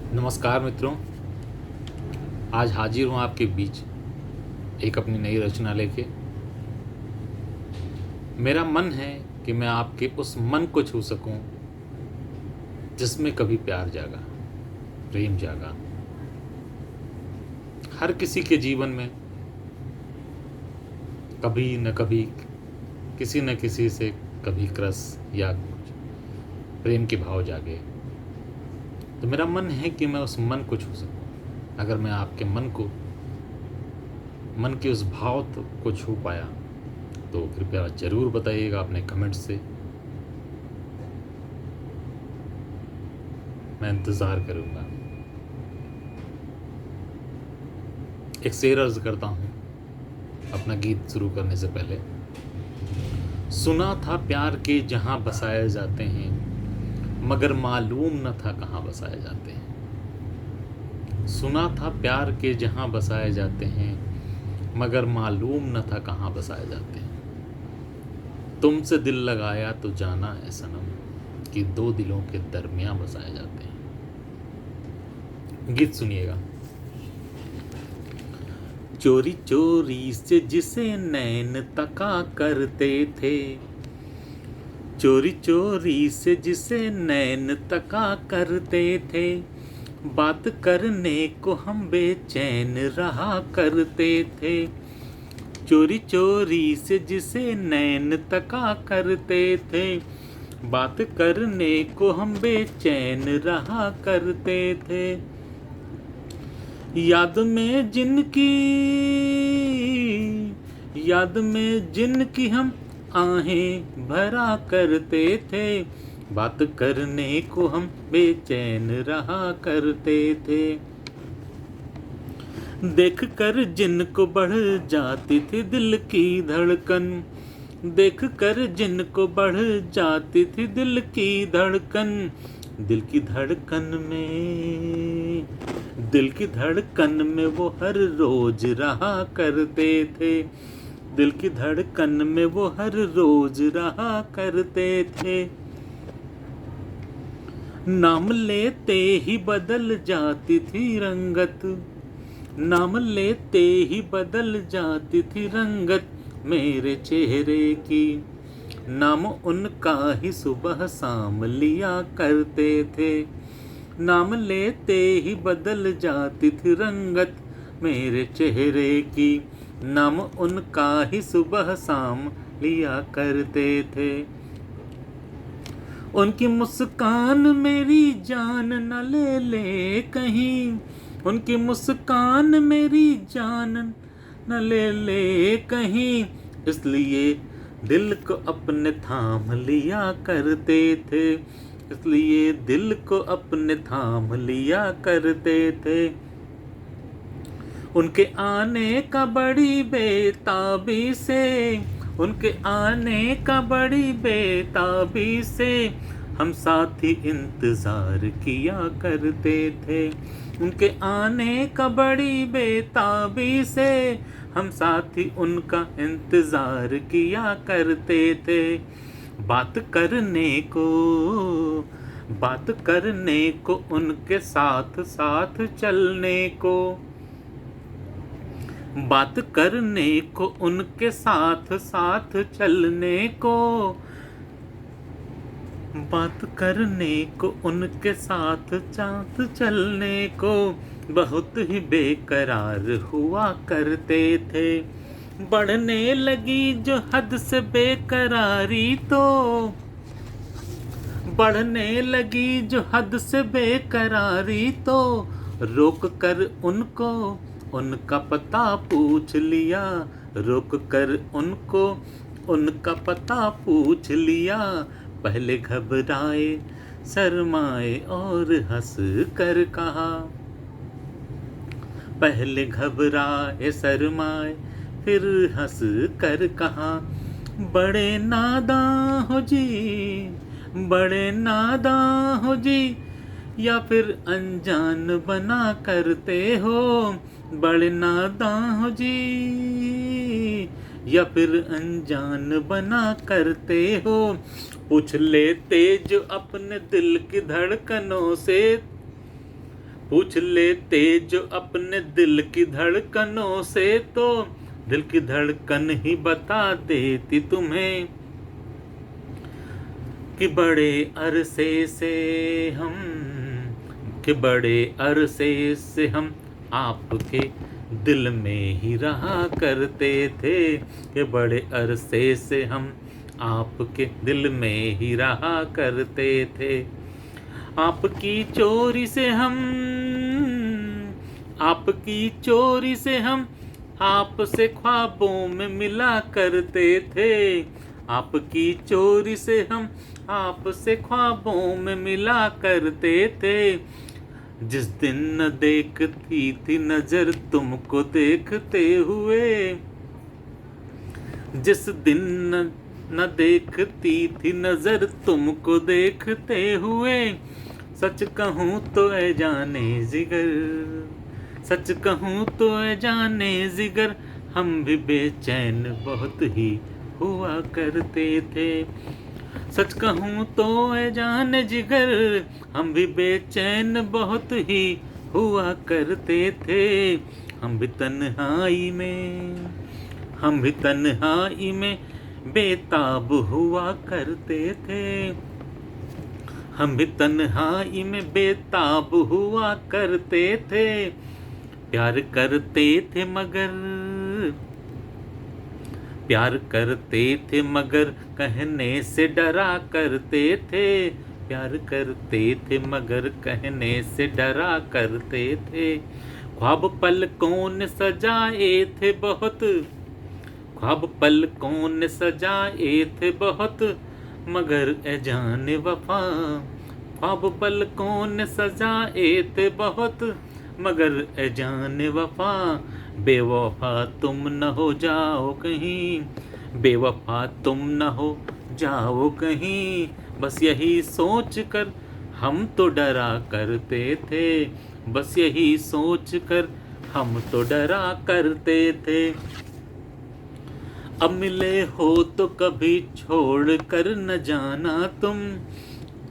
नमस्कार मित्रों, आज हाजिर हूँ आपके बीच एक अपनी नई रचना लेके। मेरा मन है कि मैं आपके उस मन को छू सकूं जिसमें कभी प्यार जागा, प्रेम जागा। हर किसी के जीवन में कभी न कभी किसी न किसी से कभी क्रश या प्रेम के भाव जागे। तो मेरा मन है कि मैं उस मन को छू सकूं। अगर मैं आपके मन के उस भाव को छू पाया तो कृपया ज़रूर बताइएगा अपने कमेंट्स से। मैं इंतज़ार करूँगा। एक शेर अर्ज करता हूँ अपना गीत शुरू करने से पहले। सुना था प्यार के जहाँ बसाए जाते हैं, मगर मालूम न था कहाँ बसाए जाते हैं। सुना था प्यार के जहाँ बसाए जाते हैं, मगर मालूम न था कहाँ बसाए जाते हैं। तुमसे दिल लगाया तो जाना है सनम कि दो दिलों के दरमियां बसाए जाते हैं। गीत सुनिएगा। चोरी चोरी से जिसे नैन तका करते थे, चोरी चोरी से जिसे नैन तका करते थे, बात करने को हम बेचैन रहा करते थे। चोरी चोरी से जिसे नैन तका करते थे, बात करने को हम बेचैन रहा करते थे। याद में जिनकी हम आहें भरा करते थे, बात करने को हम बेचैन रहा करते थे। देख कर जिनको बढ़ जाती थी दिल की धड़कन, देख कर जिनको बढ़ जाती थी दिल की धड़कन, दिल की धड़कन में वो हर रोज रहा करते थे, दिल की धड़कन में वो हर रोज रहा करते थे। नाम लेते ही बदल जाती थी रंगत, नाम लेते ही बदल जाती थी रंगत मेरे चेहरे की, नाम उनका ही सुबह शाम लिया करते थे। नाम लेते ही बदल जाती थी रंगत मेरे चेहरे की, नाम उनका ही सुबह शाम लिया करते थे। उनकी मुस्कान मेरी जान न ले ले कहीं, उनकी मुस्कान मेरी जान न ले ले कहीं, इसलिए दिल को अपने थाम लिया करते थे, इसलिए दिल को अपने थाम लिया करते थे। उनके आने का बड़ी बेताबी से, उनके आने का बड़ी बेताबी से हम साथी इंतजार किया करते थे। उनके आने का बड़ी बेताबी से हम साथी उनका इंतजार किया करते थे। बात करने को उनके साथ साथ चलने को, बात करने को उनके साथ साथ चलने को, बात करने को उनके साथ साथ चलने को बहुत ही बेकरार हुआ करते थे। बढ़ने लगी जो हद से बेकरारी तो, बढ़ने लगी जो हद से बेकरारी तो, रोक कर उनको उनका पता पूछ लिया, रोक कर उनको उनका पता पूछ लिया। पहले घबराए शर्माए और हंस कर कहा, पहले घबराए शर्माए फिर हंस कर कहा, बड़े नादां हो जी, बड़े नादां हो जी, या फिर अनजान बना करते हो, बड़े नादां हो जी, या फिर अनजान बना करते हो। पूछ लेते जो अपने दिल की धड़कनों से, पूछ लेते जो अपने दिल की धड़कनों से, तो दिल की धड़कन ही बता देती तुम्हें कि बड़े अरसे से हम कि बड़े अरसे से हम आपके दिल में ही रहा करते थे, कि बड़े अरसे से हम आपके दिल में ही रहा करते थे। आपकी चोरी से हम आपसे ख्वाबों में मिला करते थे। आपकी चोरी से हम आपसे ख्वाबों में मिला करते थे। जिस दिन न देखती थी नजर तुमको देखते हुए, जिस दिन न देखती थी नजर तुमको देखते हुए, सच कहूँ तो ऐ जाने जिगर, सच कहूँ तो ऐ जाने जिगर, हम भी बेचैन बहुत ही हुआ करते थे। सच कहूँ तो ऐ जाने जिगर, हम भी बेचैन बहुत ही हुआ करते थे। हम भी तन्हाई में बेताब हुआ करते थे। हम भी तन्हाई में बेताब हुआ करते थे। प्यार करते थे मगर कहने से डरा करते थे। प्यार करते थे मगर कहने से डरा करते थे। ख्वाब पलकों ने सजाए थे बहुत, ख्वाब पलकों ने सजाए थे बहुत, मगर ए जाने वफा, ख्वाब पलकों ने सजाए थे बहुत, मगर ए जाने वफा, बेवफा तुम न हो जाओ कहीं, बेवफा तुम न हो जाओ कहीं, बस यही सोच कर हम तो डरा करते थे। बस यही सोच कर हम तो डरा करते थे। अब मिले हो तो कभी छोड़ कर न जाना तुम,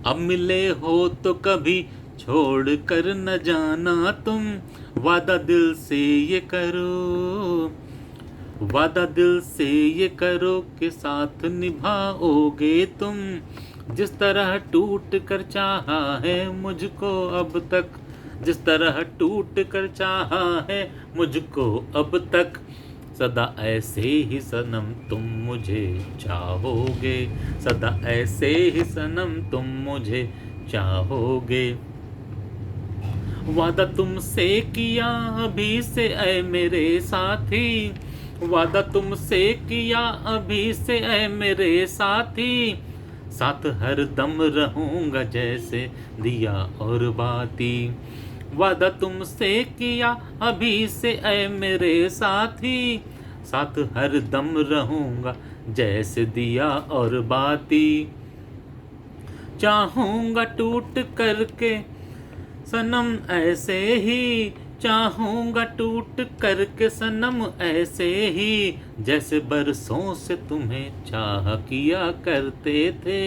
अब मिले हो तो कभी छोड़ कर न जाना तुम, वादा दिल से ये करो, वादा दिल से ये करो कि साथ निभाओगे तुम। जिस तरह टूट कर चाहा है मुझको अब तक, जिस तरह टूट कर चाहा है मुझको अब तक, सदा ऐसे ही सनम तुम मुझे चाहोगे, सदा ऐसे ही सनम तुम मुझे चाहोगे। वादा तुमसे किया अभी से ऐ मेरे साथी, वादा तुमसे किया अभी से ऐ मेरे साथी, साथ हर दम रहूंगा जैसे दिया और बाती। वादा तुमसे किया अभी से ऐ मेरे साथी, साथ हर दम रहूंगा जैसे दिया और बाती। चाहूंगा टूट करके सनम ऐसे ही, चाहूंगा टूट करके सनम ऐसे ही, जैसे बरसों से तुम्हें चाह किया करते थे,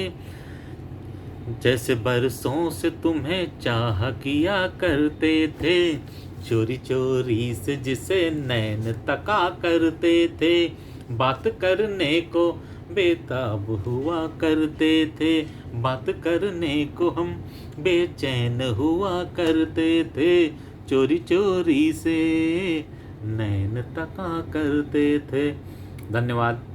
जैसे बरसों से तुम्हें चाह किया करते थे। चोरी चोरी से जिसे नैन तका करते थे, बात करने को बेताब हुआ करते थे, बात करने को हम बेचैन हुआ करते थे। चोरी चोरी से नैन तका करते थे। धन्यवाद।